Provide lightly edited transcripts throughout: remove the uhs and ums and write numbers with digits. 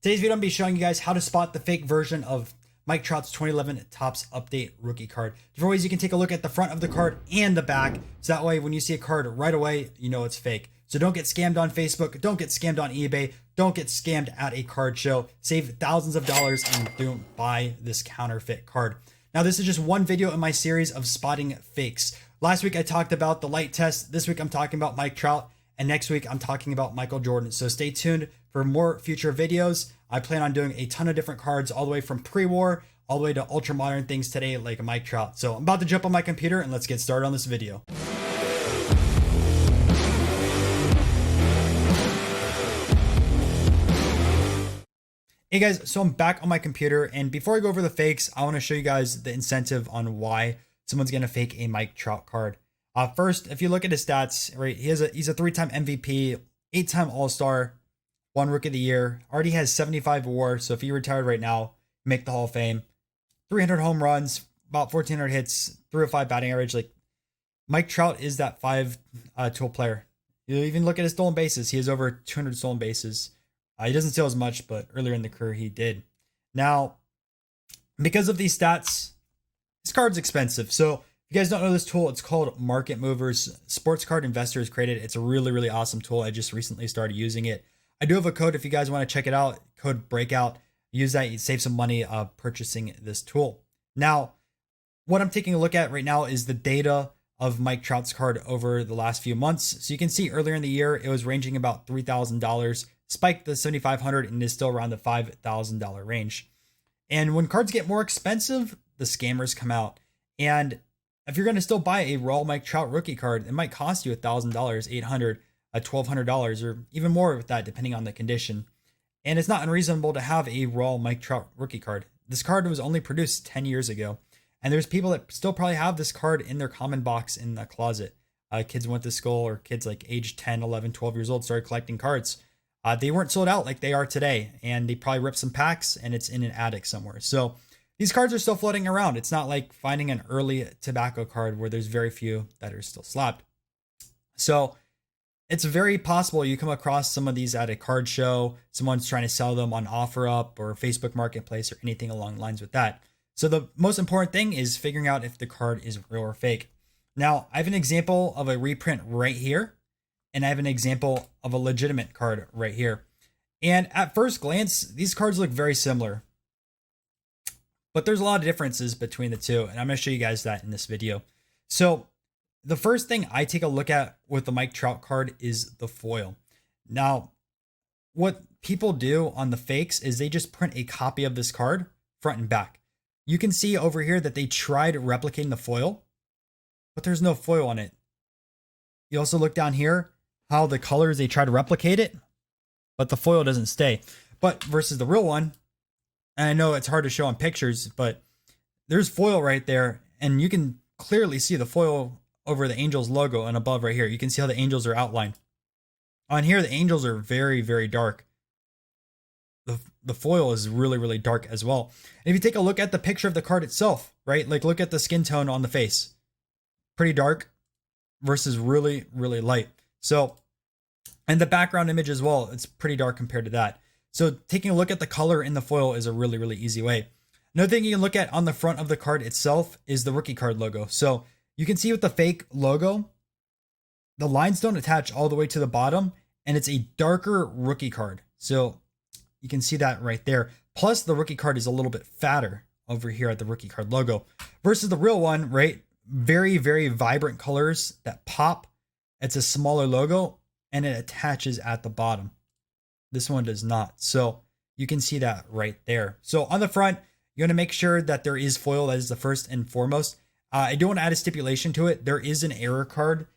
Today's video, I'm going to be showing you guys how to spot the fake version of Mike Trout's 2011 Topps Update rookie card. Different ways you can take a look at the front of the card and the back, so that way when you see a card right away, you know it's fake. So don't get scammed on Facebook, don't get scammed on eBay, don't get scammed at a card show. Save thousands of dollars and don't buy this counterfeit card. Now, this is just one video in my series of spotting fakes. Last week I talked about the light test. This week I'm talking about Mike Trout. And next week I'm talking about Michael Jordan. So stay tuned for more future videos. I plan on doing a ton of different cards, all the way from pre-war all the way to ultra modern things today, like a Mike Trout. So I'm about to jump on my computer and let's get started on this video. Hey guys, so I'm back on my computer, and before I go over the fakes, I want to show you guys the incentive on why someone's going to fake a Mike Trout card. First, if you look at his stats, right, he's a 3-time MVP, 8-time All-Star, 1 Rookie of the Year, already has 75 WAR. So if he retired right now, make the Hall of Fame. 300 home runs, about 1,400 hits, 305 batting average. Like, Mike Trout is that 5-tool player. You even look at his stolen bases. He has over 200 stolen bases. He doesn't steal as much, but earlier in the career he did. Now, because of these stats, this card's expensive. So if you guys don't know this tool, it's called Market Movers. Sports Card Investors created it. It's a really, really awesome tool. I just recently started using it. I do have a code if you guys want to check it out. Code Breakout. Use that. You save some money purchasing this tool. Now, what I'm taking a look at right now is the data of Mike Trout's card over the last few months. So you can see earlier in the year, it was ranging about $3,000, spiked to $7,500, and is still around the $5,000 range. And when cards get more expensive, the scammers come out. And if you're going to still buy a raw Mike Trout rookie card, it might cost you $1,000, $800, $1,200, or even more with that, depending on the condition. And it's not unreasonable to have a raw Mike Trout rookie card. This card was only produced 10 years ago. And there's people that still probably have this card in their common box in the closet. Kids went to school, or kids like age 10, 11, 12 years old started collecting cards. They weren't sold out like they are today. And they probably ripped some packs and it's in an attic somewhere. So these cards are still floating around. It's not like finding an early tobacco card where there's very few that are still slapped. So it's very possible you come across some of these at a card show. Someone's trying to sell them on OfferUp or Facebook Marketplace or anything along the lines with that. So the most important thing is figuring out if the card is real or fake. Now, I have an example of a reprint right here, and I have an example of a legitimate card right here. And at first glance, these cards look very similar, but there's a lot of differences between the two, and I'm going to show you guys that in this video. So the first thing I take a look at with the Mike Trout card is the foil. Now, what people do on the fakes is they just print a copy of this card front and back. You can see over here that they tried replicating the foil, but there's no foil on it. You also look down here how the colors, they try to replicate it, but the foil doesn't stay. But versus the real one, and I know it's hard to show on pictures, but there's foil right there, and you can clearly see the foil over the Angels logo and above right here. You can see how the Angels are outlined. On here, the Angels are very, very dark. The foil is really, really dark as well. And if you take a look at the picture of the card itself, right? Like, look at the skin tone on the face. Pretty dark versus really, really light. So, and the background image as well, it's pretty dark compared to that. So taking a look at the color in the foil is a really, really easy way. Another thing you can look at on the front of the card itself is the rookie card logo. So you can see with the fake logo, the lines don't attach all the way to the bottom, and it's a darker rookie card. So you can see that right there. Plus the rookie card is a little bit fatter over here at the rookie card logo versus the real one, right? Very, very vibrant colors that pop. It's a smaller logo and it attaches at the bottom. This one does not. So you can see that right there. So on the front, you want to make sure that there is foil. That is the first and foremost. I do want to add a stipulation to it. There is an error card.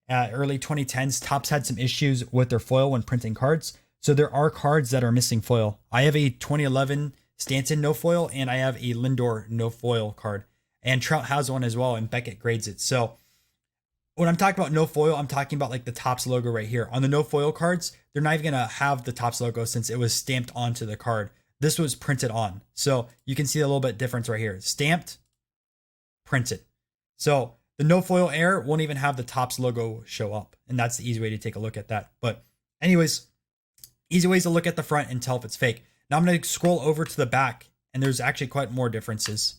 Early 2010s, Topps had some issues with their foil when printing cards. So there are cards that are missing foil. I have a 2011 Stanton no foil, and I have a Lindor no foil card. And Trout has one as well, and Beckett grades it. So when I'm talking about no foil, I'm talking about like the Topps logo right here. On the no foil cards, they're not even going to have the Topps logo since it was stamped onto the card. This was printed on. So you can see a little bit difference right here. Stamped, printed. So the no foil error won't even have the Topps logo show up. And that's the easy way to take a look at that. But anyways, easy ways to look at the front and tell if it's fake. Now I'm going to scroll over to the back, and there's actually quite more differences.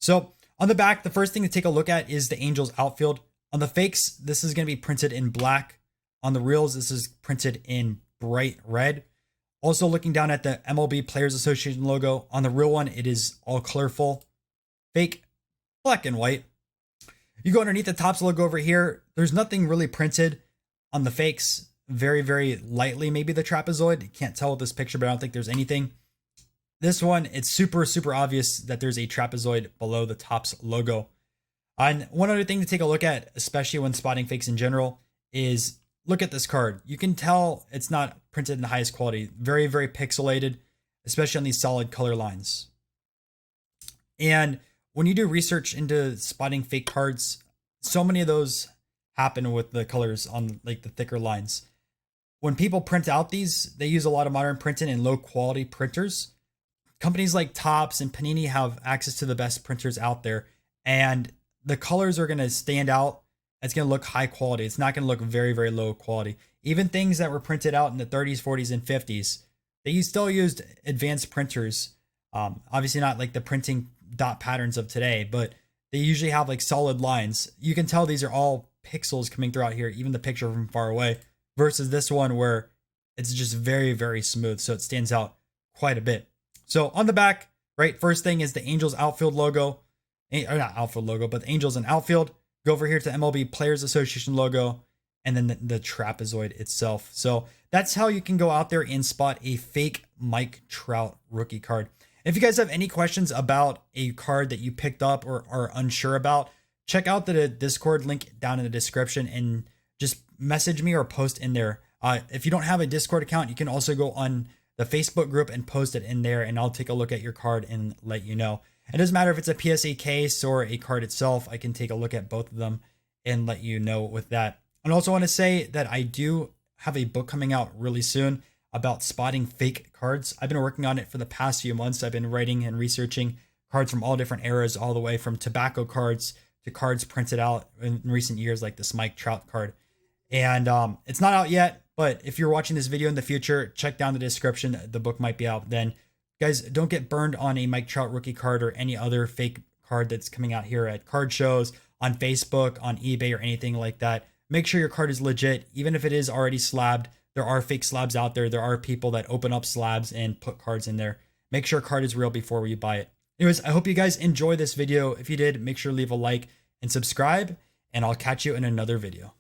So on the back, the first thing to take a look at is the Angels outfield. On the fakes, this is going to be printed in black. On the reels, this is printed in bright red. Also looking down at the MLB Players Association logo. On the real one, it is all colorful. Fake, black and white. You go underneath the Topps logo over here. There's nothing really printed on the fakes. Very, very lightly, maybe the trapezoid. You can't tell with this picture, but I don't think there's anything. This one, it's super, super obvious that there's a trapezoid below the Topps logo. And one other thing to take a look at, especially when spotting fakes in general, is look at this card. You can tell it's not printed in the highest quality. Very, very pixelated, especially on these solid color lines. And when you do research into spotting fake cards, so many of those happen with the colors on like the thicker lines. When people print out these, they use a lot of modern printing and low quality printers. Companies like Topps and Panini have access to the best printers out there, and the colors are going to stand out. It's going to look high quality. It's not going to look very, very low quality. Even things that were printed out in the 30s, 40s, and 50s, they still used advanced printers. Obviously not like the printing dot patterns of today, but they usually have like solid lines. You can tell these are all pixels coming throughout here, even the picture from far away, versus this one where it's just very, very smooth. So it stands out quite a bit. So on the back, right, first thing is the Angels outfield logo, or not outfield logo, but the Angels and outfield. Go over here to MLB Players Association logo, and then the trapezoid itself. So that's how you can go out there and spot a fake Mike Trout rookie card. If you guys have any questions about a card that you picked up or are unsure about, check out the Discord link down in the description and just message me or post in there. If you don't have a Discord account, you can also go on the Facebook group and post it in there, and I'll take a look at your card and let you know. It doesn't matter if it's a PSA case or a card itself. I can take a look at both of them and let you know with that. And also want to say that I do have a book coming out really soon about spotting fake cards. I've been working on it for the past few months. I've been writing and researching cards from all different eras, all the way from tobacco cards to cards printed out in recent years, like this Mike Trout card. And it's not out yet, but if you're watching this video in the future, check down the description. The book might be out then. Guys, don't get burned on a Mike Trout rookie card or any other fake card that's coming out here at card shows, on Facebook, on eBay, or anything like that. Make sure your card is legit. Even if it is already slabbed, there are fake slabs out there. There are people that open up slabs and put cards in there. Make sure a card is real before you buy it. Anyways, I hope you guys enjoy this video. If you did, make sure to leave a like and subscribe, and I'll catch you in another video.